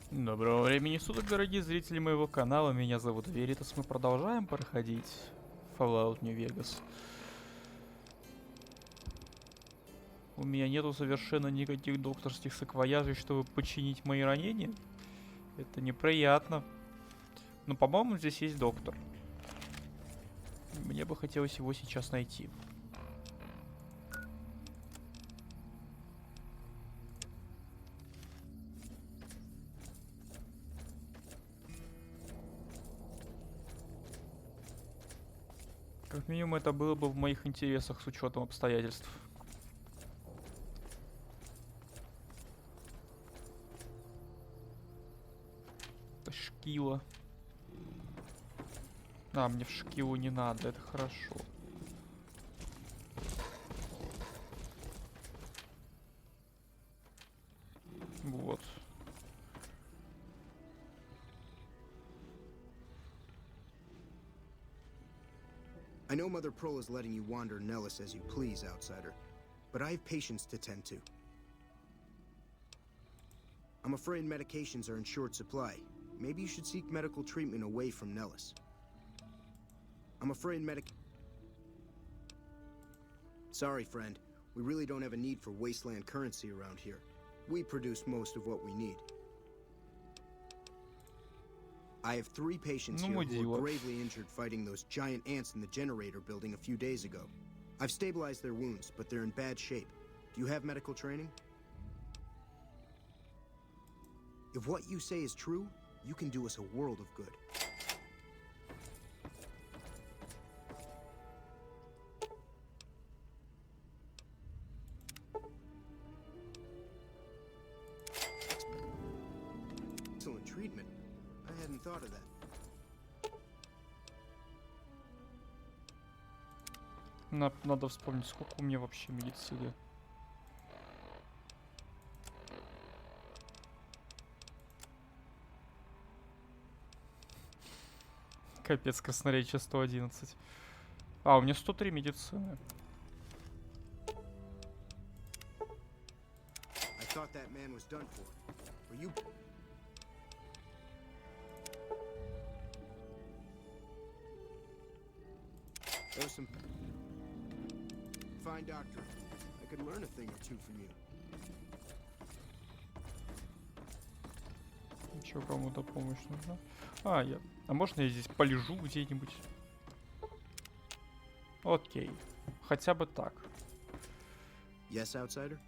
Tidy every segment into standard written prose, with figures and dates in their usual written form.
Доброго времени суток, дорогие зрители моего канала. Меня зовут Веритас. Мы продолжаем проходить Fallout New Vegas. У меня нету совершенно никаких докторских саквояжей, чтобы починить мои ранения. Это неприятно. Но, по-моему, здесь есть доктор. Мне бы хотелось его сейчас найти. Как минимум, это было бы в моих интересах с учетом обстоятельств. Это шкила. А, мне в шкилу не надо, это хорошо. Вот. I know Mother Pearl is letting you wander Nellis as you please, outsider, but I have patients to tend to. I'm afraid medications are in short supply. Maybe you should seek medical treatment away from Nellis. I'm afraid Sorry, friend. We really don't have a need for wasteland currency around here. We produce most of what we need. I have 3 patients here who were gravely injured fighting those giant ants in the generator building a few days ago. I've stabilized their wounds, but they're in bad shape. Do you have medical training? If what you say is true, you can do us a world of good. Excellent treatment. I hadn't thought of that. Надо вспомнить, сколько у меня вообще медицины. Капец, красноречие 111. А, у меня 103 медицины. I thought that man was done for. Were you? There's some fine doctor. I could learn a thing or two from you. Еще кому-то помощь нужна. А можно я здесь полежу где-нибудь? Окей. Хотя бы так. Yes, outsider?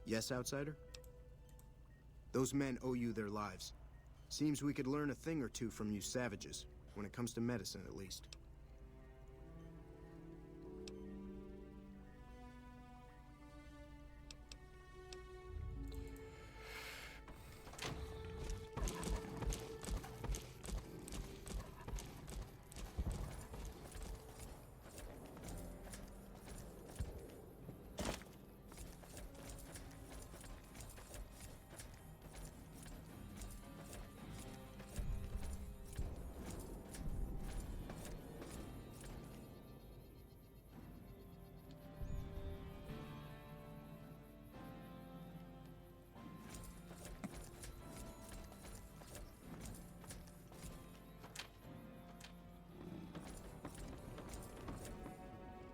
Yes, outsider? Those men owe you their lives. Seems we could learn a thing or two from you savages, when it comes to medicine at least.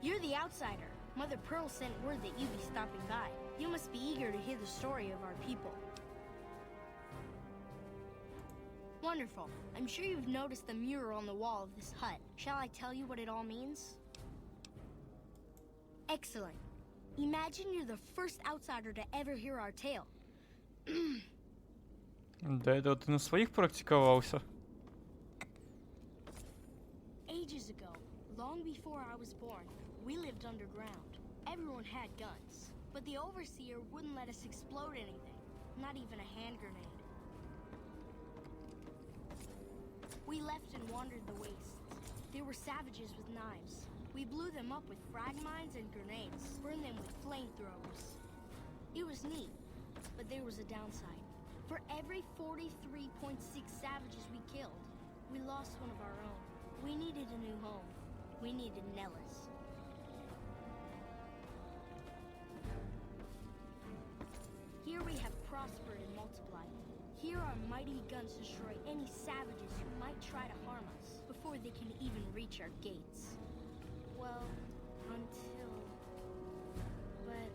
You're the outsider. Mother Pearl sent word that you'd be stopping by. You must be eager to hear the story of our people. Wonderful. I'm sure you've noticed the mural on the wall of this hut. Shall I tell you what it all means? Excellent. Imagine you're the first outsider to ever hear our tale. Да, это ты на своих практиковался. Ages ago, long before I was born, we lived underground. Everyone had guns, but the overseer wouldn't let us explode anything, not even a hand grenade. We left and wandered the wastes. There were savages with knives. We blew them up with frag mines and grenades, burned them with flamethrowers. It was neat, but there was a downside. For every 43.6 savages we killed, we lost one of our own. We needed a new home. We needed Nellis. Here we have prosper and multiply. Here our mighty guns destroy any savages who might try to harm us before they can even reach our gates. Well, until... But...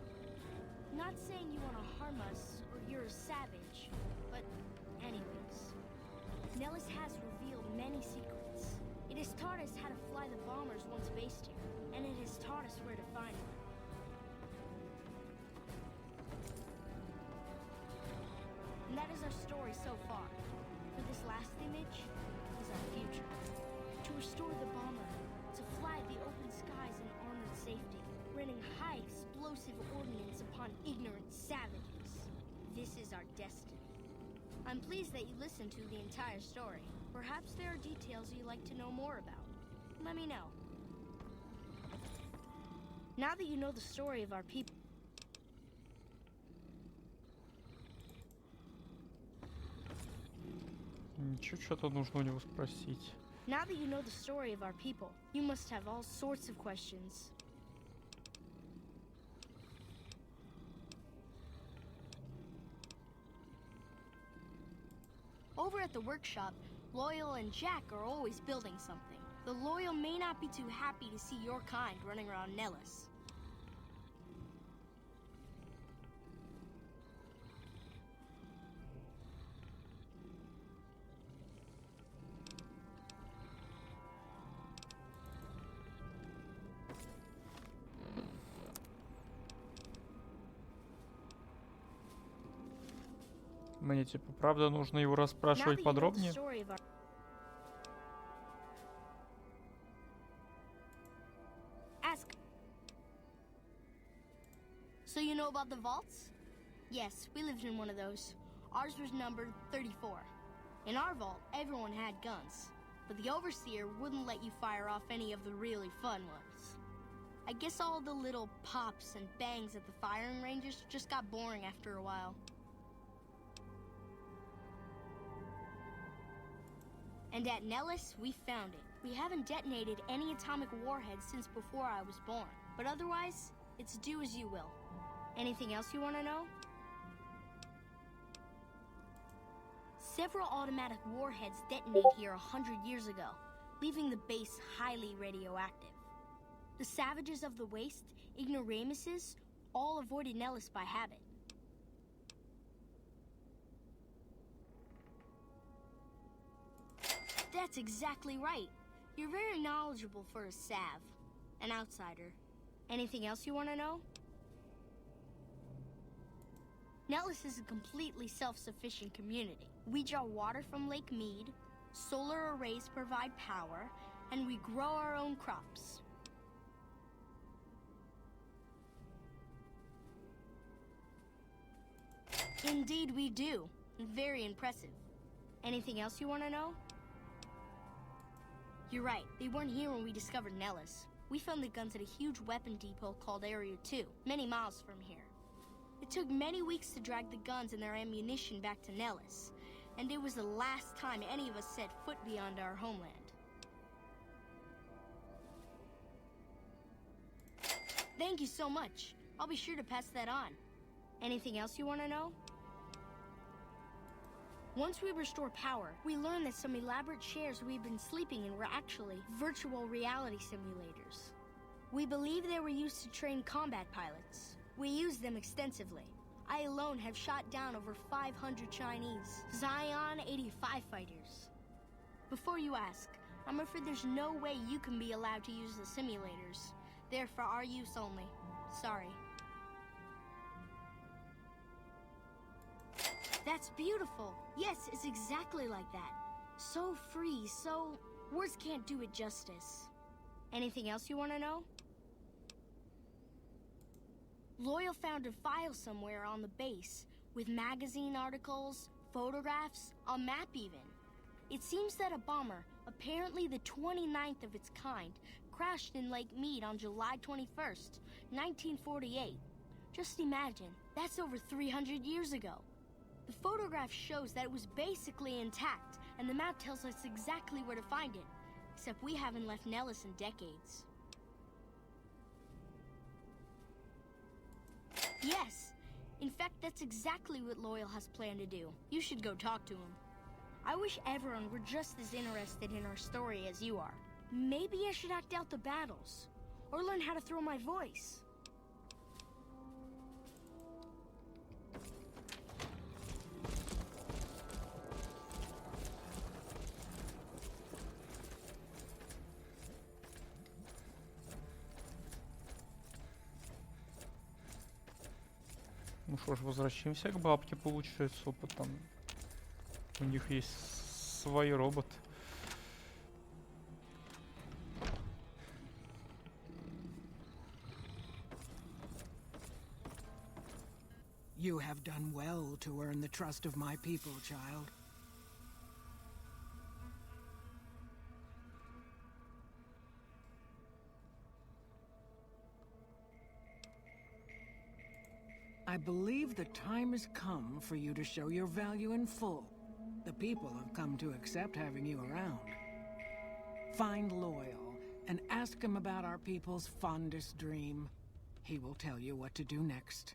Not saying you want to harm us or you're a savage, but anyways. Nellis has revealed many secrets. It has taught us how to fly the bombers once based here, and it has taught us where to find them. And that is our story so far. For this last image is our future. To restore the bomber, to fly the open skies in armored safety, raining high explosive ordnance upon ignorant savages. This is our destiny. I'm pleased that you listened to the entire story. Perhaps there are details you'd like to know more about. Let me know. Now that you know the story of our people... Ничего, что-то нужно у него спросить. Now that you know the story of our people, you must have all sorts of questions. Over at the workshop, Loyal and Jack are always building something. The Loyal may not be too happy to see your kind running around Nellis. Мне типа правда нужно его расспрашивать подробнее. Ask. So you know about the vaults? Yes, we lived in one of those. Ours was numbered 34. In our vault, everyone had guns, but the overseer wouldn't let you fire off any of the really fun ones. I guess all the little pops and bangs at the firing ranges just got boring after a while. And at Nellis, we found it. We haven't detonated any atomic warheads since before I was born. But otherwise, it's do as you will. Anything else you want to know? Several automatic warheads detonated here 100 years ago, leaving the base highly radioactive. The savages of the waste, ignoramuses, all avoided Nellis by habit. That's exactly right. You're very knowledgeable for a Sav, an outsider. Anything else you want to know? Nellis is a completely self-sufficient community. We draw water from Lake Mead, solar arrays provide power, and we grow our own crops. Indeed we do. Very impressive. Anything else you want to know? You're right, they weren't here when we discovered Nellis. We found the guns at a huge weapon depot called Area 2, many miles from here. It took many weeks to drag the guns and their ammunition back to Nellis, and it was the last time any of us set foot beyond our homeland. Thank you so much. I'll be sure to pass that on. Anything else you want to know? Once we restore power, we learned that some elaborate chairs we've been sleeping in were actually virtual reality simulators. We believe they were used to train combat pilots. We use them extensively. I alone have shot down over 500 Chinese Zion 85 fighters. Before you ask, I'm afraid there's no way you can be allowed to use the simulators. They're for our use only. Sorry. That's beautiful. Yes, it's exactly like that. So free, so... words can't do it justice. Anything else you want to know? Loyal found a file somewhere on the base, with magazine articles, photographs, a map even. It seems that a bomber, apparently the 29th of its kind, crashed in Lake Mead on July 21st, 1948. Just imagine, that's over 300 years ago. The photograph shows that it was basically intact, and the map tells us exactly where to find it, except we haven't left Nellis in decades. Yes, In fact, that's exactly what Loyal has planned to do. You should go talk to him. I wish everyone were just as interested in our story as you are. Maybe I should act out the battles, or learn how to throw my voice. Ну что ж, возвращаемся к бабке, получается, с опытом. У них есть свой робот. You have done well to earn the trust of my people, child. I believe the time has come for you to show your value in full. The people have come to accept having you around. Find Loyal and ask him about our people's fondest dream. He will tell you what to do next.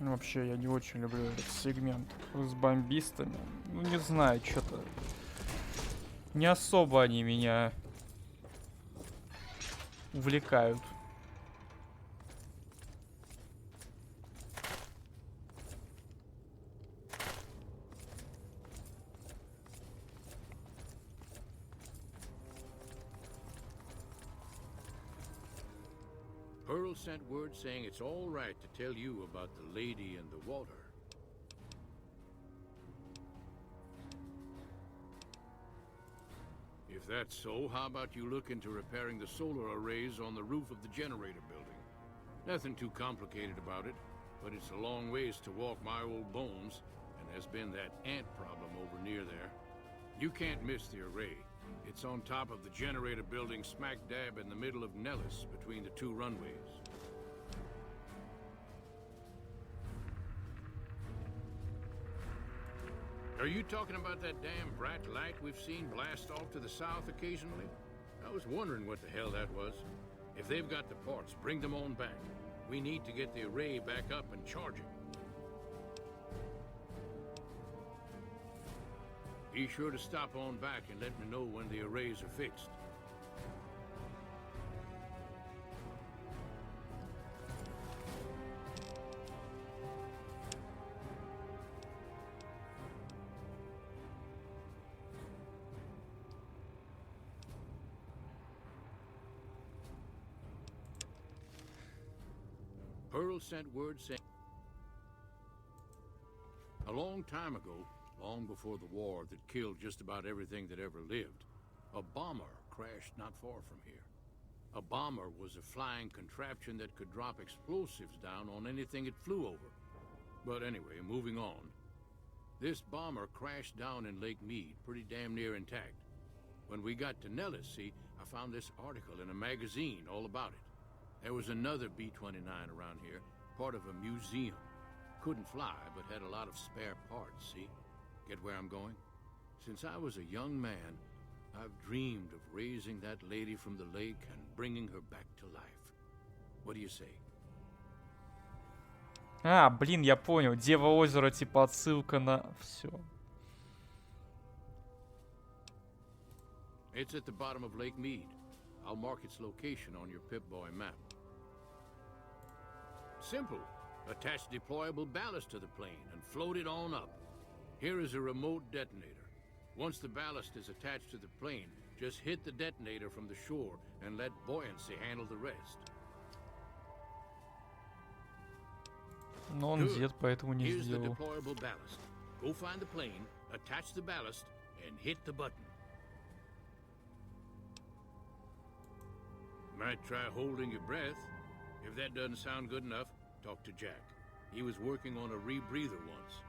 Ну, вообще, я не очень люблю этот сегмент с бомбистами. Ну, не знаю, что-то... Не особо они меня увлекают. Pearl sent word saying it's all right to tell you about the lady and the water. If that's so, how about you look into repairing the solar arrays on the roof of the generator building? Nothing too complicated about it, but it's a long ways to walk my old bones, and there's been that ant problem over near there. You can't miss the array. It's on top of the generator building smack dab in the middle of Nellis, between the two runways. Are you talking about that damn bright light we've seen blast off to the south occasionally? I was wondering what the hell that was. If they've got the parts, bring them on back. We need to get the array back up and charging. Be sure to stop on back and let me know when the arrays are fixed. Pearl sent word saying a long time ago, long before the war that killed just about everything that ever lived, a bomber crashed not far from here. A bomber was a flying contraption that could drop explosives down on anything it flew over. But anyway, moving on. This bomber crashed down in Lake Mead, pretty damn near intact. When we got to Nellis, see, I found this article in a magazine all about it. There was another B-29 around here, part of a museum. Couldn't fly, but had a lot of spare parts, see? Get where I'm going? Since I was a young man, I've dreamed of raising that lady from the lake and bringing her back to life. What do you say? А, блин, я понял. Дева озера, типа отсылка на... Все. It's at the bottom of Lake Mead. I'll mark its location on your Pip-Boy map. Simple. Attach deployable ballast to the plane and float it on up. Here is a remote detonator. Once the ballast is attached to the plane, just hit the detonator from the shore and let buoyancy handle the rest. Но он дед, поэтому не Here's the сделал. deployable ballast. Go find the plane, attach the ballast, and hit the button. Might try holding your breath. If that doesn't sound good enough, talk to Jack. He was working on a rebreather once.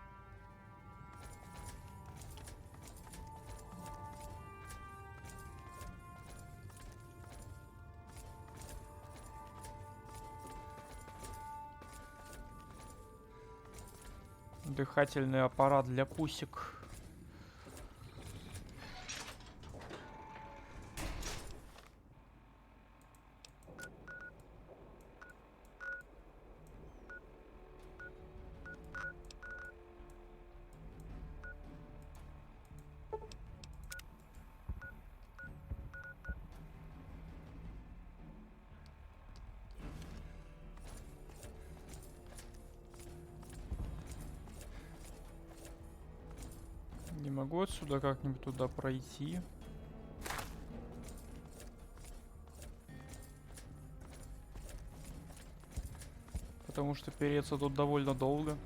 Дыхательный аппарат для пусик. Не могу отсюда как-нибудь туда пройти. Потому что переться тут довольно долго.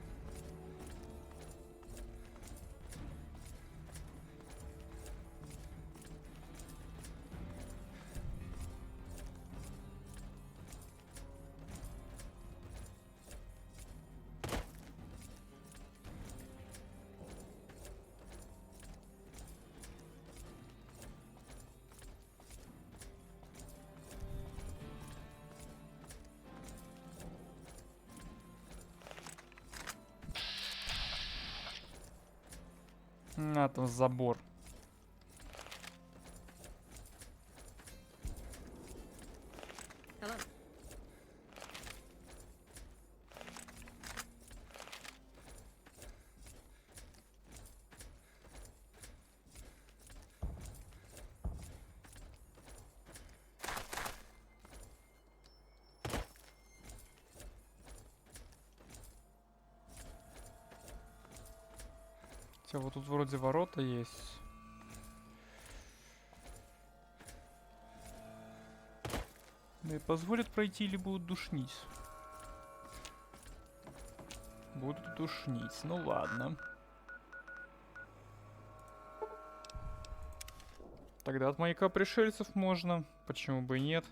А, там забор. Hello. Хотя вот тут вроде ворота есть. Да и позволят пройти или будут душнить? Будут душнить. Ну ладно. Тогда от маяка пришельцев можно. Почему бы и нет?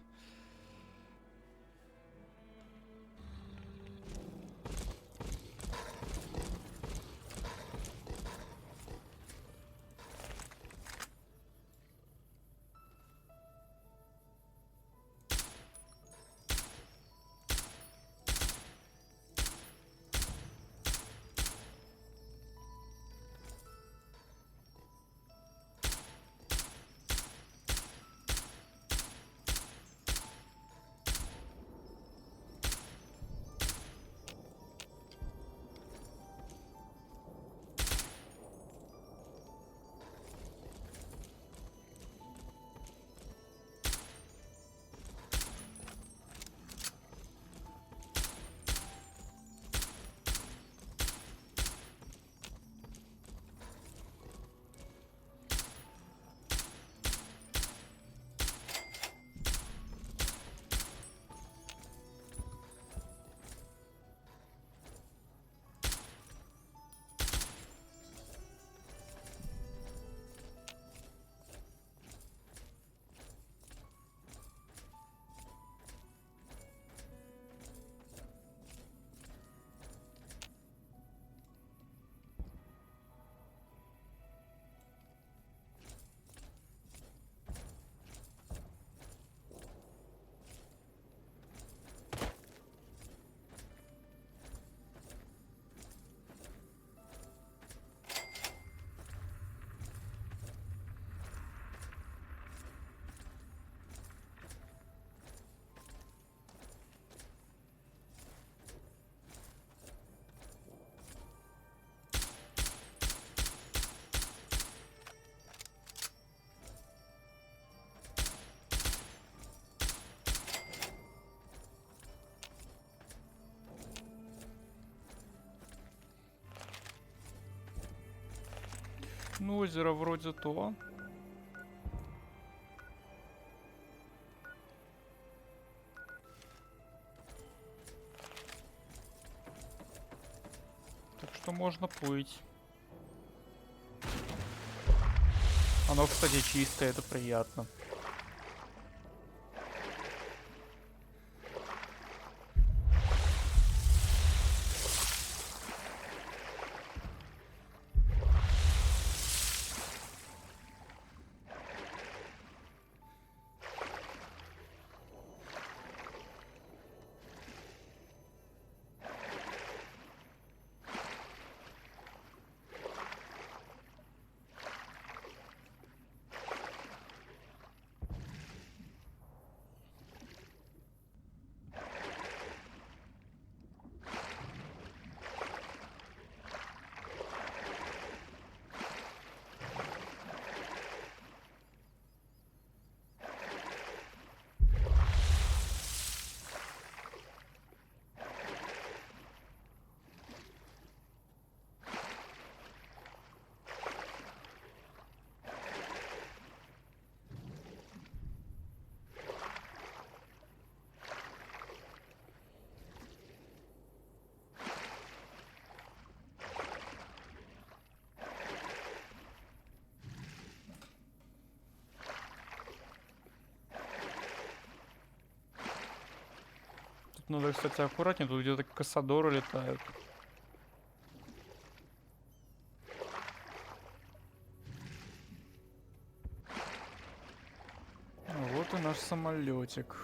Ну, озеро вроде то. Так что можно плыть. Оно, кстати, чистое, это приятно. надо, кстати, аккуратнее. Тут где-то кассадоры летают. Вот и наш самолетик.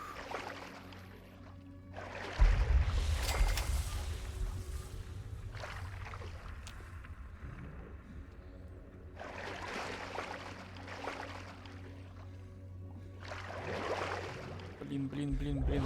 Блин.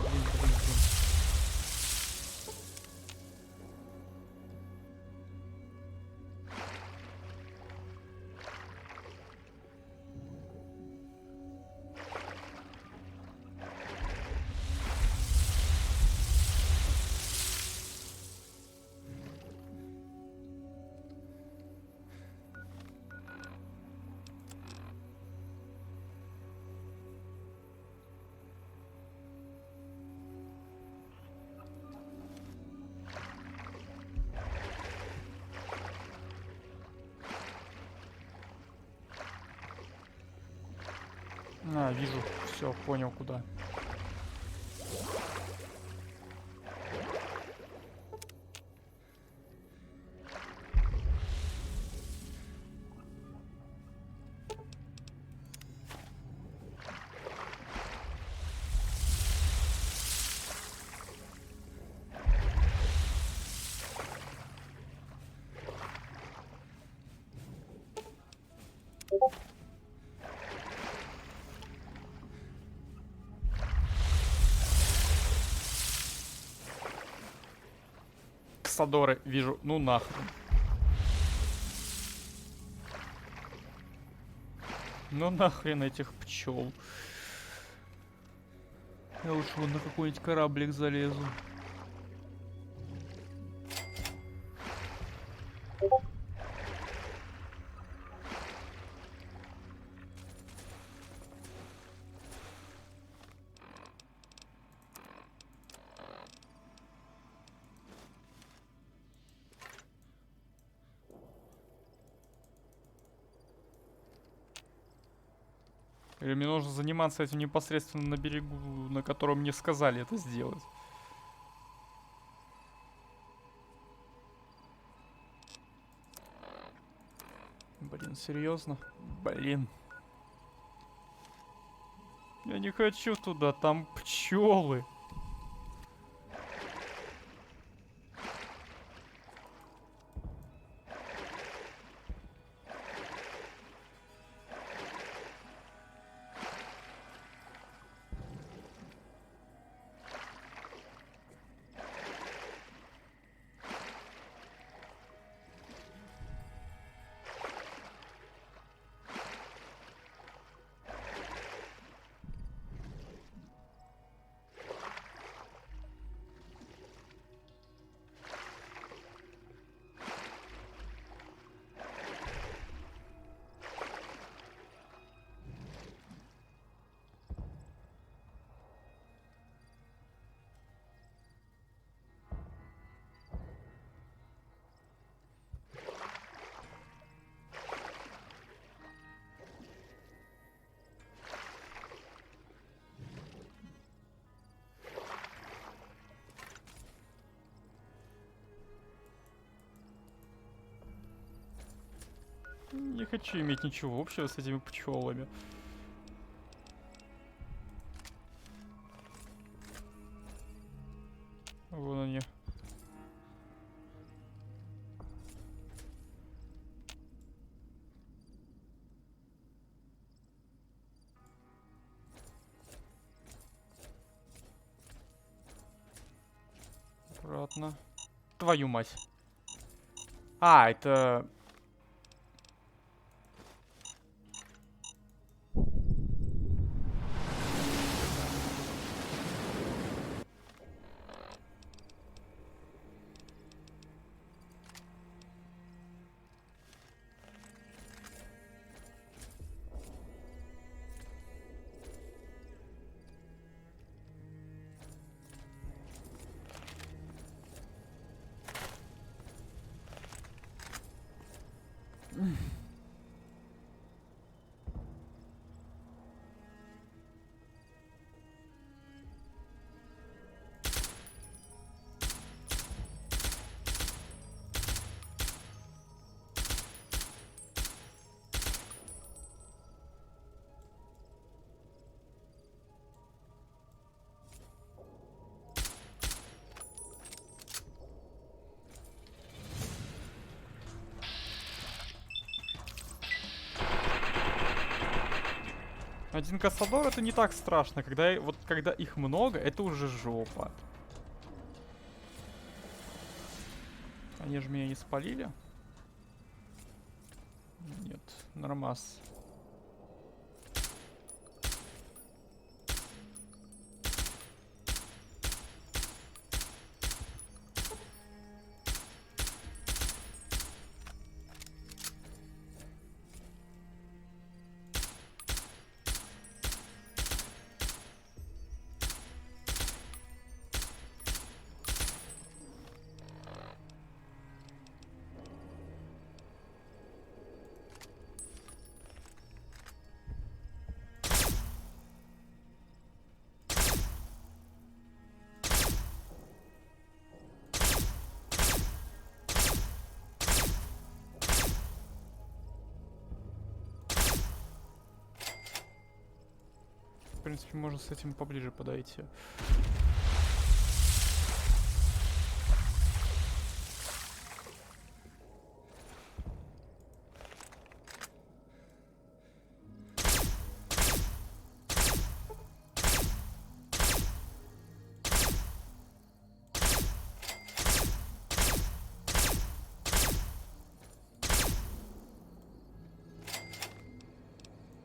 А, вижу. Все, понял, куда. Кассадоры вижу. Ну нахрен. Ну нахрен этих пчел. Я лучше вон на какой-нибудь кораблик залезу. Или мне нужно заниматься этим непосредственно на берегу, на котором мне сказали это сделать. Блин, серьезно? Блин. Я не хочу туда, там пчелы. Не хочу иметь ничего общего с этими пчелами. Вон они. Аккуратно. Твою мать. А, это... Один кассадор это не так страшно. Когда их много, это уже жопа. Они же меня не спалили? Нет, нормас. В принципе, можно с этим поближе подойти.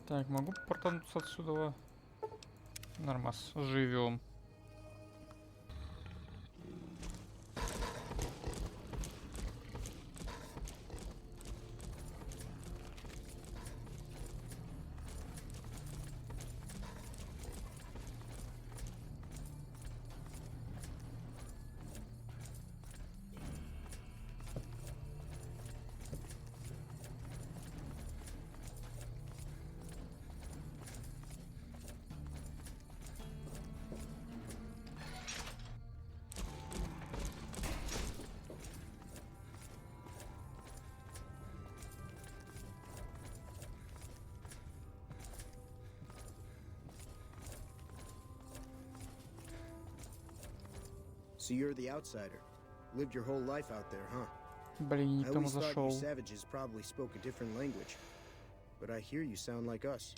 Так, могу портануться отсюда? Нормас, живем. So you're the outsider. Lived your whole life out there, huh? Блин, не I к тому always thought зашел. you savages probably spoke a different language. But I hear you sound like us.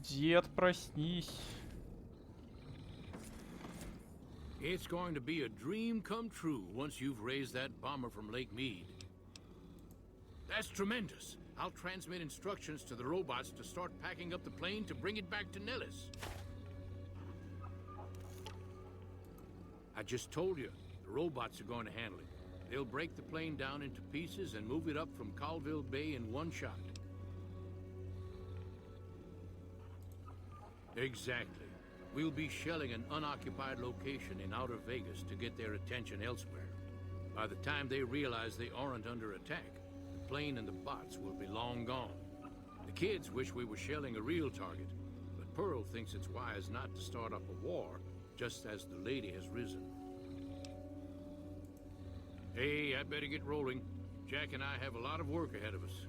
Дед, проснись. It's going to be a dream come true once you've raised that bomber from Lake Mead. That's tremendous. I'll transmit instructions to the robots to start packing up the plane to bring it back to Nellis. I just told you, the robots are going to handle it. They'll break the plane down into pieces and move it up from Colville Bay in one shot. Exactly. We'll be shelling an unoccupied location in outer Vegas to get their attention elsewhere. By the time they realize they aren't under attack, the plane and the bots will be long gone. The kids wish we were shelling a real target, but Pearl thinks it's wise not to start up a war just as the lady has risen. Hey, I'd better get rolling. Jack and I have a lot of work ahead of us.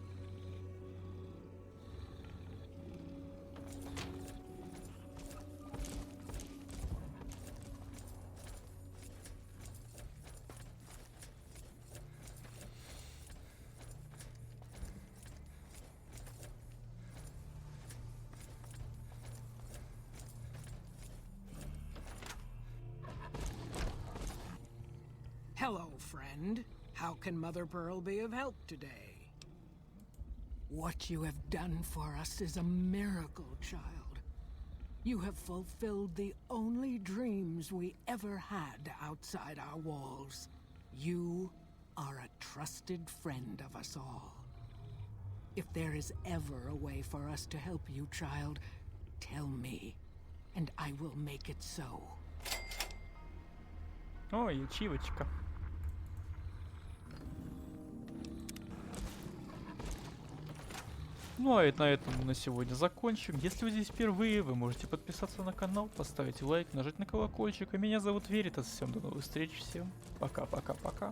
Hello, friend. How can Mother Pearl be of help today? What you have done for us is a miracle, child. You have fulfilled the only dreams we ever had outside our walls. You are a trusted friend of us all. If there is ever a way for us to help you, child, tell me. and I will make it so. Ой, ачивочка. Ну а на этом мы на сегодня закончим. Если вы здесь впервые, вы можете подписаться на канал, поставить лайк, нажать на колокольчик. А меня зовут Веритас. Всем до новых встреч. Всем пока-пока-пока.